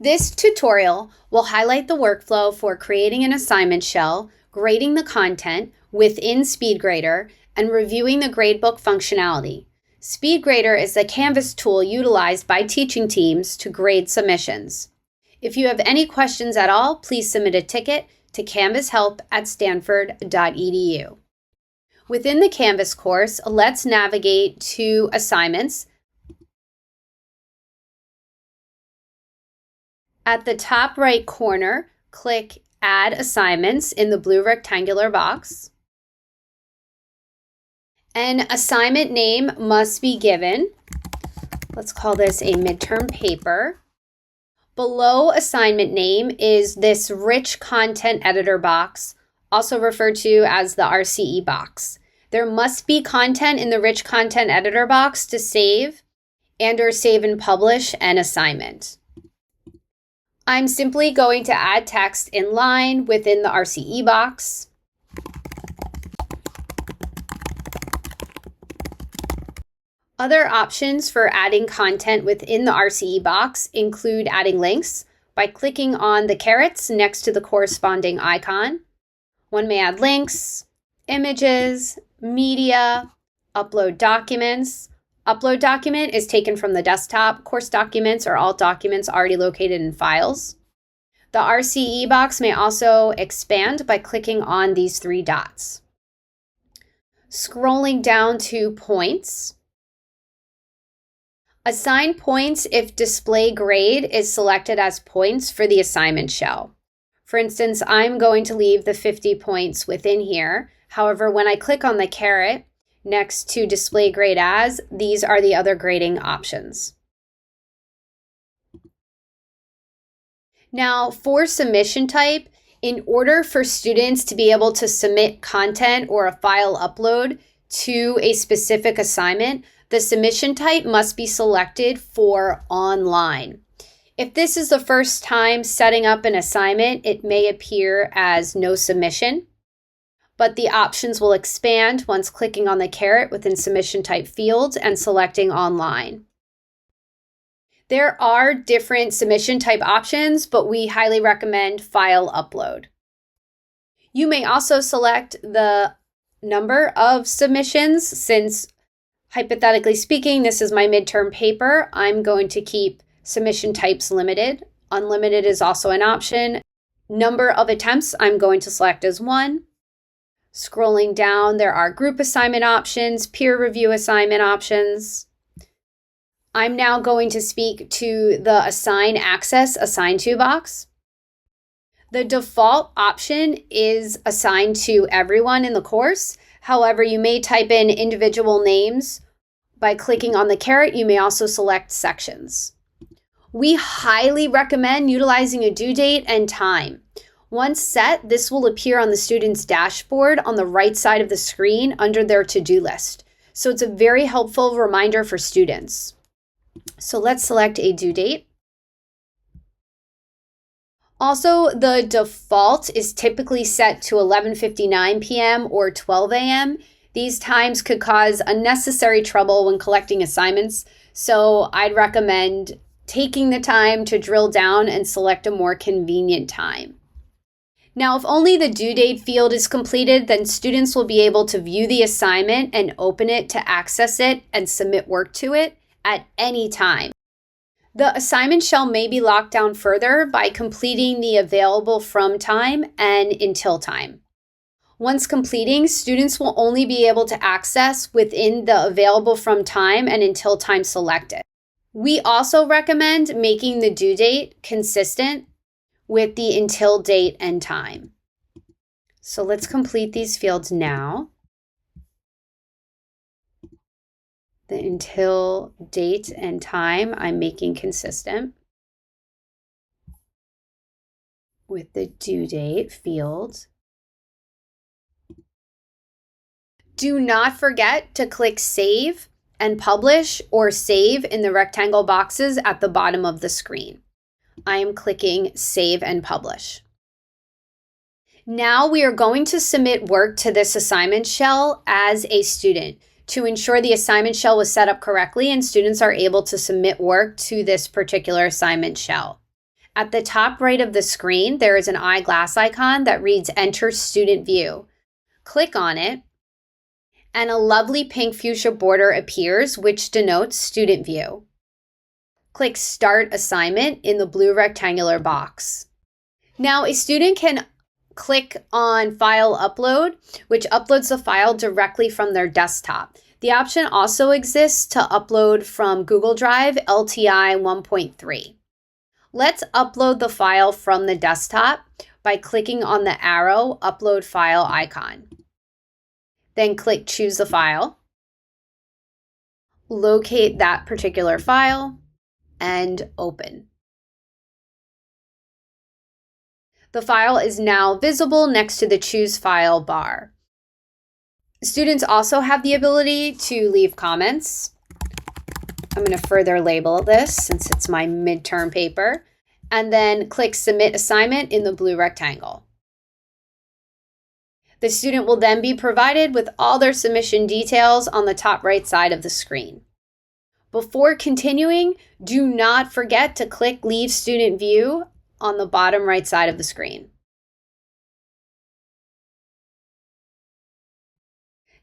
This tutorial will highlight the workflow for creating an assignment shell, grading the content within Speedgrader, and reviewing the gradebook functionality. Speedgrader is the Canvas tool utilized by teaching teams to grade submissions. If you have any questions at all, please submit a ticket to canvashelp@stanford.edu. Within the Canvas course, let's navigate to Assignments. At the top right corner, click Add Assignments in the blue rectangular box. An assignment name must be given. Let's call this a midterm paper. Below assignment name is this rich content editor box, also referred to as the RCE box. There must be content in the rich content editor box to save and/or save and publish an assignment. I'm simply going to add text in line within the RCE box. Other options for adding content within the RCE box include adding links by clicking on the carets next to the corresponding icon. One may add links, images, media, upload documents. Upload document is taken from the desktop. Course documents are all documents already located in files. The RCE box may also expand by clicking on these three dots. Scrolling down to points. Assign points if display grade is selected as points for the assignment shell. For instance, I'm going to leave the 50 points within here. However, when I click on the caret next to display grade as, these are the other grading options. Now, for submission type, in order for students to be able to submit content or a file upload to a specific assignment, the submission type must be selected for online. If this is the first time setting up an assignment, it may appear as no submission, but the options will expand once clicking on the caret within submission type fields and selecting online. There are different submission type options, but we highly recommend file upload. You may also select the number of submissions. Since, hypothetically speaking, this is my midterm paper, I'm going to keep submission types limited. Unlimited is also an option. Number of attempts, I'm going to select as 1. Scrolling down, there are group assignment options, peer review assignment options. I'm now going to speak to the Assign Access Assigned To box. The default option is assigned to everyone in the course. However, you may type in individual names. By clicking on the caret, you may also select sections. We highly recommend utilizing a due date and time. Once set, this will appear on the student's dashboard on the right side of the screen under their to-do list. So it's a very helpful reminder for students. So let's select a due date. Also, the default is typically set to 11:59 p.m. or 12 a.m. These times could cause unnecessary trouble when collecting assignments, so I'd recommend taking the time to drill down and select a more convenient time. Now, if only the due date field is completed, then students will be able to view the assignment and open it to access it and submit work to it at any time. The assignment shell may be locked down further by completing the available from time and until time. Once completing, students will only be able to access within the available from time and until time selected. We also recommend making the due date consistent with the until date and time. So let's complete these fields now. The until date and time I'm making consistent with the due date field. Do not forget to click Save and Publish or Save in the rectangle boxes at the bottom of the screen. I am clicking Save and Publish. Now we are going to submit work to this assignment shell as a student to ensure the assignment shell was set up correctly and students are able to submit work to this particular assignment shell. At the top right of the screen, there is an eyeglass icon that reads Enter Student View. Click on it, and a lovely pink fuchsia border appears, which denotes Student View. Click Start Assignment in the blue rectangular box. Now, a student can click on File Upload, which uploads the file directly from their desktop. The option also exists to upload from Google Drive LTI 1.3. Let's upload the file from the desktop by clicking on the arrow Upload File icon. Then click Choose the File. Locate that particular file and open. The file is now visible next to the Choose File bar. Students also have the ability to leave comments. I'm going to further label this since it's my midterm paper, and then click Submit Assignment in the blue rectangle. The student will then be provided with all their submission details on the top right side of the screen. Before continuing, do not forget to click Leave Student View on the bottom right side of the screen.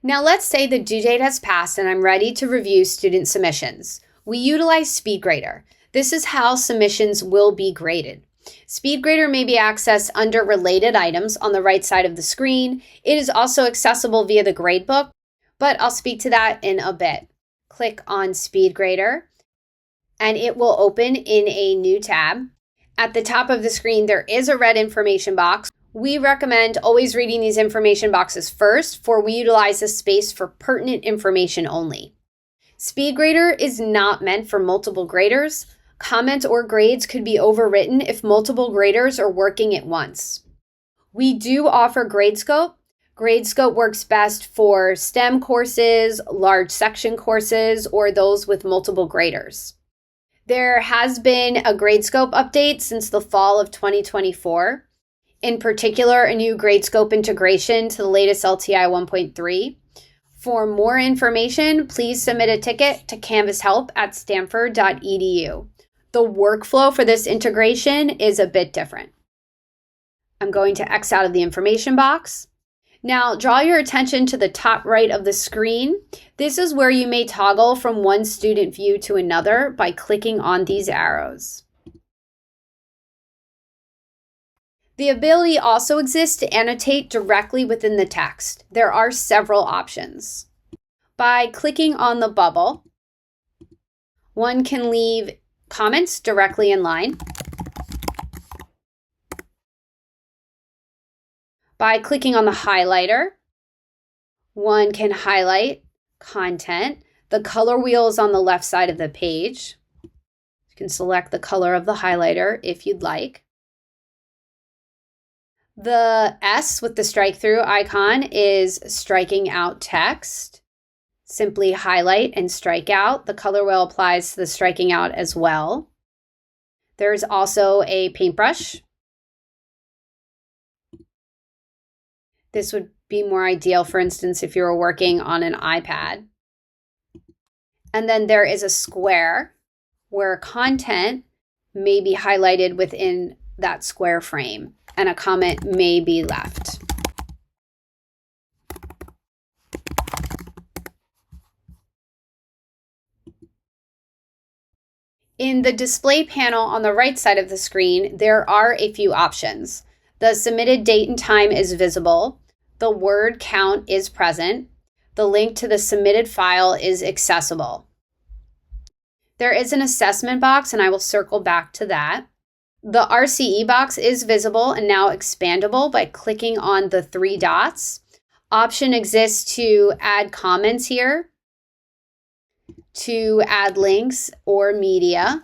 Now let's say the due date has passed and I'm ready to review student submissions. We utilize Speedgrader. This is how submissions will be graded. Speedgrader may be accessed under Related Items on the right side of the screen. It is also accessible via the Gradebook, but I'll speak to that in a bit. Click on Speedgrader and it will open in a new tab. At the top of the screen, there is a red information box. We recommend always reading these information boxes first, for we utilize this space for pertinent information only. Speedgrader is not meant for multiple graders. Comments or grades could be overwritten if multiple graders are working at once. We do offer Gradescope. Gradescope works best for STEM courses, large section courses, or those with multiple graders. There has been a Gradescope update since the fall of 2024. In particular, a new Gradescope integration to the latest LTI 1.3. For more information, please submit a ticket to canvashelp@stanford.edu. The workflow for this integration is a bit different. I'm going to X out of the information box. Now, draw your attention to the top right of the screen. This is where you may toggle from one student view to another by clicking on these arrows. The ability also exists to annotate directly within the text. There are several options. By clicking on the bubble, one can leave comments directly in line. By clicking on the highlighter, one can highlight content. The color wheel is on the left side of the page. You can select the color of the highlighter if you'd like. The S with the strike through icon is striking out text. Simply highlight and strike out. The color wheel applies to the striking out as well. There's also a paintbrush. This would be more ideal, for instance, if you were working on an iPad. And then there is a square where content may be highlighted within that square frame and a comment may be left. In the display panel on the right side of the screen, there are a few options. The submitted date and time is visible. The word count is present. The link to the submitted file is accessible. There is an assessment box, and I will circle back to that. The RCE box is visible and now expandable by clicking on the three dots. Option exists to add comments here, to add links or media.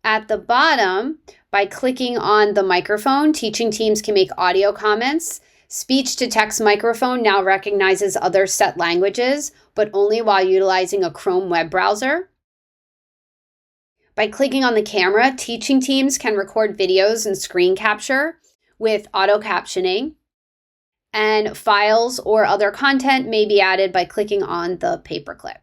At the bottom, by clicking on the microphone, teaching teams can make audio comments. Speech-to-text microphone now recognizes other set languages, but only while utilizing a Chrome web browser. By clicking on the camera, teaching teams can record videos and screen capture with auto captioning. And files or other content may be added by clicking on the paperclip.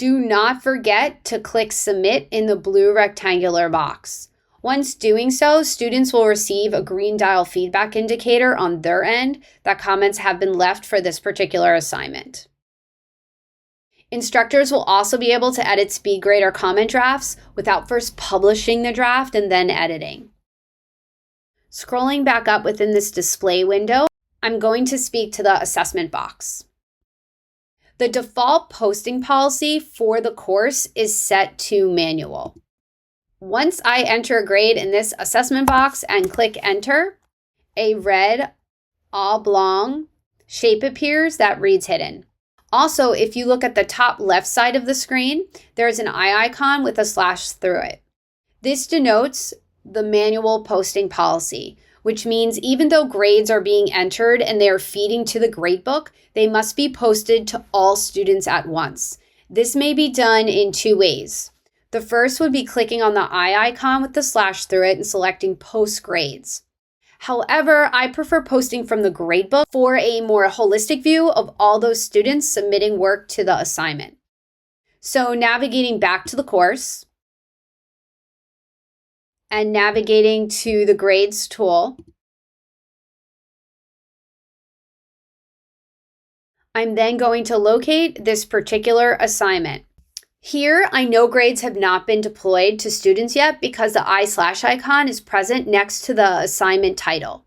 Do not forget to click Submit in the blue rectangular box. Once doing so, students will receive a green dial feedback indicator on their end that comments have been left for this particular assignment. Instructors will also be able to edit Speedgrader comment drafts without first publishing the draft and then editing. Scrolling back up within this display window, I'm going to speak to the assessment box. The default posting policy for the course is set to manual. Once I enter a grade in this assessment box and click enter, a red oblong shape appears that reads hidden. Also, if you look at the top left side of the screen, there's an eye icon with a slash through it. This denotes the manual posting policy, which means even though grades are being entered and they are feeding to the gradebook, they must be posted to all students at once. This may be done in two ways. The first would be clicking on the eye icon with the slash through it and selecting Post Grades. However, I prefer posting from the gradebook for a more holistic view of all those students submitting work to the assignment. So navigating back to the course and navigating to the Grades tool, I'm then going to locate this particular assignment. Here, I know grades have not been deployed to students yet because the eye slash icon is present next to the assignment title.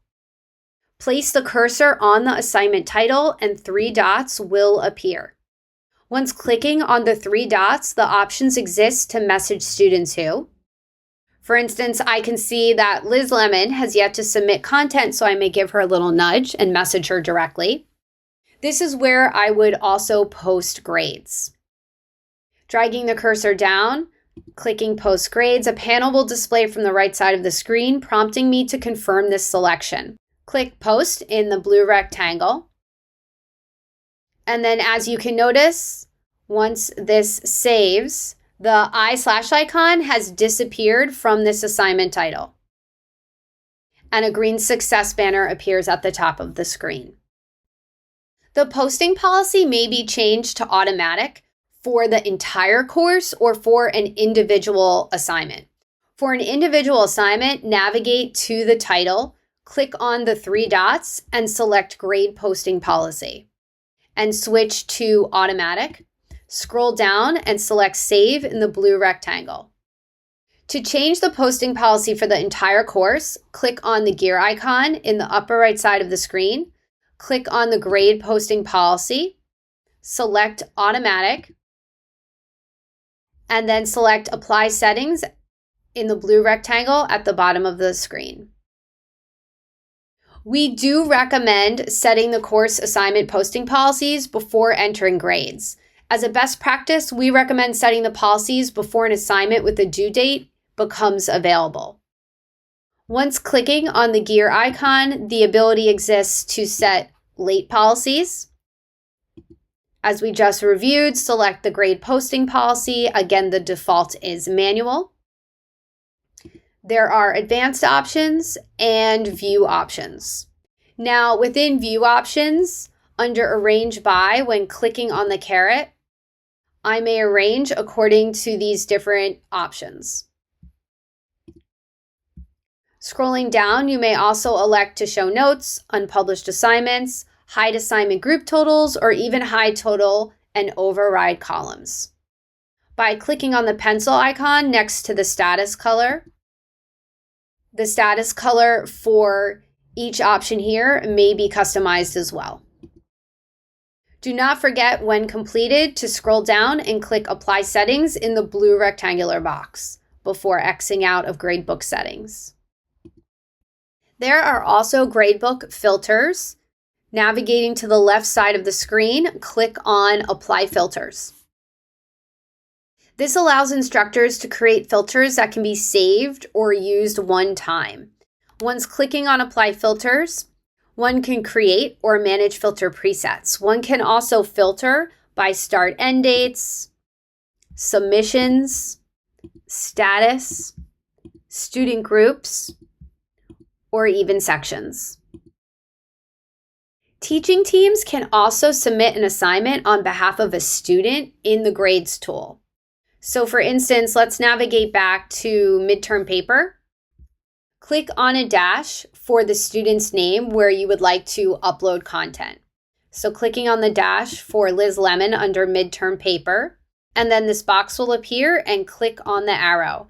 Place the cursor on the assignment title and 3 dots will appear. Once clicking on the 3 dots, the options exist to message students who. For instance, I can see that Liz Lemon has yet to submit content, so I may give her a little nudge and message her directly. This is where I would also post grades. Dragging the cursor down, clicking Post Grades, a panel will display from the right side of the screen, prompting me to confirm this selection. Click Post in the blue rectangle. And then as you can notice, once this saves, the eye slash icon has disappeared from this assignment title. And a green success banner appears at the top of the screen. The posting policy may be changed to automatic for the entire course or for an individual assignment. For an individual assignment, navigate to the title, click on the 3 dots and select Grade Posting Policy and switch to automatic. Scroll down and select Save in the blue rectangle. To change the posting policy for the entire course, click on the gear icon in the upper right side of the screen, click on the Grade Posting Policy, select Automatic, and then select Apply Settings in the blue rectangle at the bottom of the screen. We do recommend setting the course assignment posting policies before entering grades. As a best practice, we recommend setting the policies before an assignment with a due date becomes available. Once clicking on the gear icon, the ability exists to set late policies. As we just reviewed, select the grade posting policy. Again, the default is manual. There are advanced options and view options. Now, within view options, under Arrange By, when clicking on the caret, I may arrange according to these different options. Scrolling down, you may also elect to show notes, unpublished assignments, hide assignment group totals, or even hide total and override columns. By clicking on the pencil icon next to the status color, the status color for each option here may be customized as well. Do not forget, when completed, to scroll down and click Apply Settings in the blue rectangular box before Xing out of Gradebook settings. There are also Gradebook filters. Navigating to the left side of the screen, click on Apply Filters. This allows instructors to create filters that can be saved or used one time. Once clicking on Apply Filters, one can create or manage filter presets. One can also filter by start/end dates, submissions, status, student groups, or even sections. Teaching teams can also submit an assignment on behalf of a student in the Grades tool. So for instance, let's navigate back to midterm paper. Click on a dash for the student's name where you would like to upload content. So clicking on the dash for Liz Lemon under midterm paper, and then this box will appear and click on the arrow.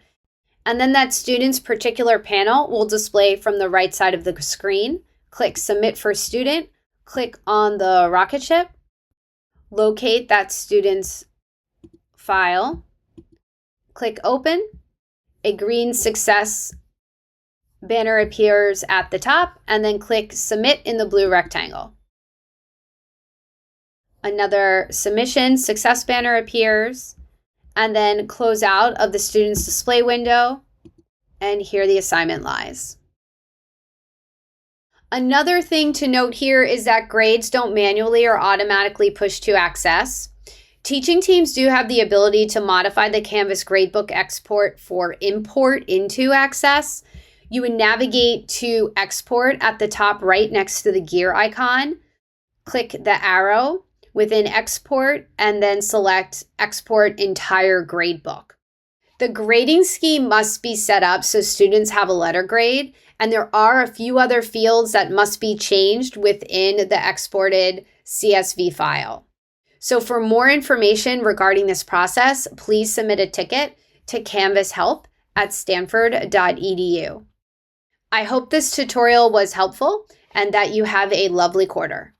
And then that student's particular panel will display from the right side of the screen. Click Submit for Student, click on the rocket ship, locate that student's file, click Open. A green success banner appears at the top, and then click Submit in the blue rectangle. Another submission success banner appears, and then close out of the student's display window, and here the assignment lies. Another thing to note here is that grades don't manually or automatically push to Access. Teaching teams do have the ability to modify the Canvas Gradebook export for import into Access. You would navigate to Export at the top right next to the gear icon. Click the arrow within Export and then select Export Entire Gradebook. The grading scheme must be set up so students have a letter grade, and there are a few other fields that must be changed within the exported CSV file. So for more information regarding this process, please submit a ticket to canvashelp@stanford.edu. I hope this tutorial was helpful and that you have a lovely quarter.